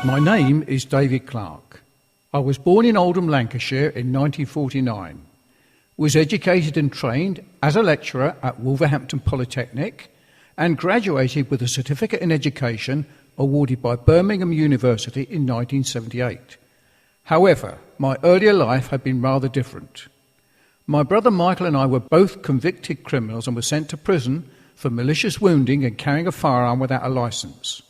My name is David Clarke. I was born in Oldham, Lancashire in 1949. Was educated and trained as a lecturer at Wolverhampton Polytechnic and graduated with a certificate in education awarded by Birmingham University in 1978. However, my earlier life had been rather different. My brother Michael and I were both convicted criminals and were sent to prison for malicious wounding and carrying a firearm without a licence.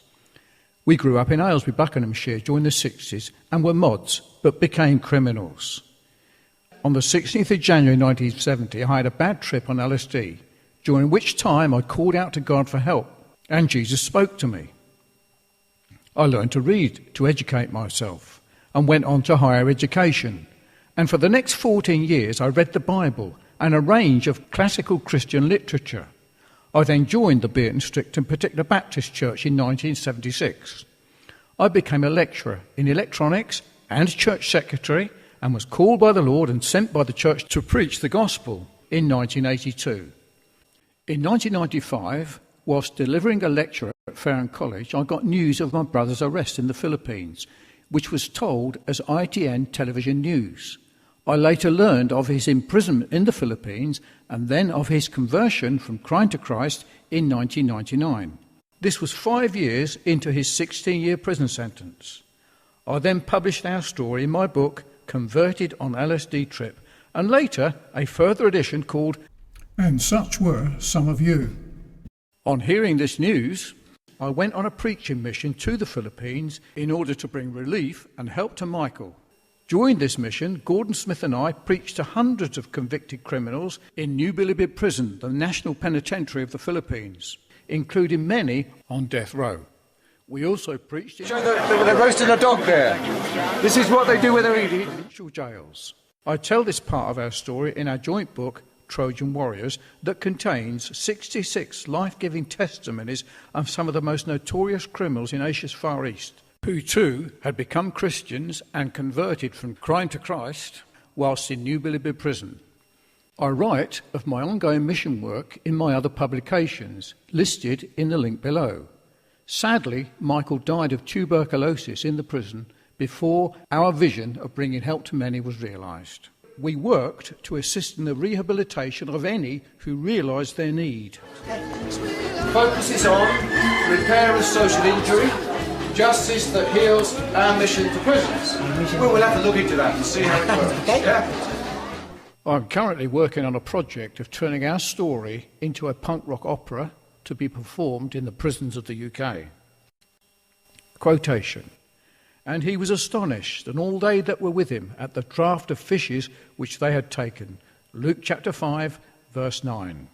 We grew up in Aylesbury, Buckinghamshire during the 60s and were mods, but became criminals. On the 16th of January 1970, I had a bad trip on LSD, during which time I called out to God for help, and Jesus spoke to me. I learned to read to educate myself, and went on to higher education. And for the next 14 years, I read the Bible and a range of classical Christian literature. I then joined the Beaton Stricton Particular Baptist Church in 1976. I became a lecturer in electronics and church secretary and was called by the Lord and sent by the church to preach the gospel in 1982. In 1995, whilst delivering a lecture at Fareham College, I got news of my brother's arrest in the Philippines, which was told as ITN television news. I later learned of his imprisonment in the Philippines and then of his conversion from crime to Christ in 1999. This was 5 years into his 16-year prison sentence. I then published our story in my book, Converted on LSD Trip, and later a further edition called And Such Were Some of You. On hearing this news, I went on a preaching mission to the Philippines in order to bring relief and help to Michael. During this mission, Gordon Smith and I preached to hundreds of convicted criminals in New Bilibid Prison, the national penitentiary of the Philippines, including many on death row. We also preached in... They're roasting a dog there. This is what they do when they're eating. ...provincial jails. I tell this part of our story in our joint book, Trojan Warriors, that contains 66 life-giving testimonies of some of the most notorious criminals in Asia's Far East, who too had become Christians and converted from crime to Christ whilst in New Bilibid Prison. I write of my ongoing mission work in my other publications, listed in the link below. Sadly, Michael died of tuberculosis in the prison before our vision of bringing help to many was realised. We worked to assist in the rehabilitation of any who realised their need. Focuses on repair of social injury, justice that heals our mission to prisons. Well, we'll have to look into that and see how it works. Yeah? I'm currently working on a project of turning our story into a punk rock opera to be performed in the prisons of the UK. Quotation. And he was astonished, and all they that were with him, at the draught of fishes which they had taken. Luke chapter 5, verse 9.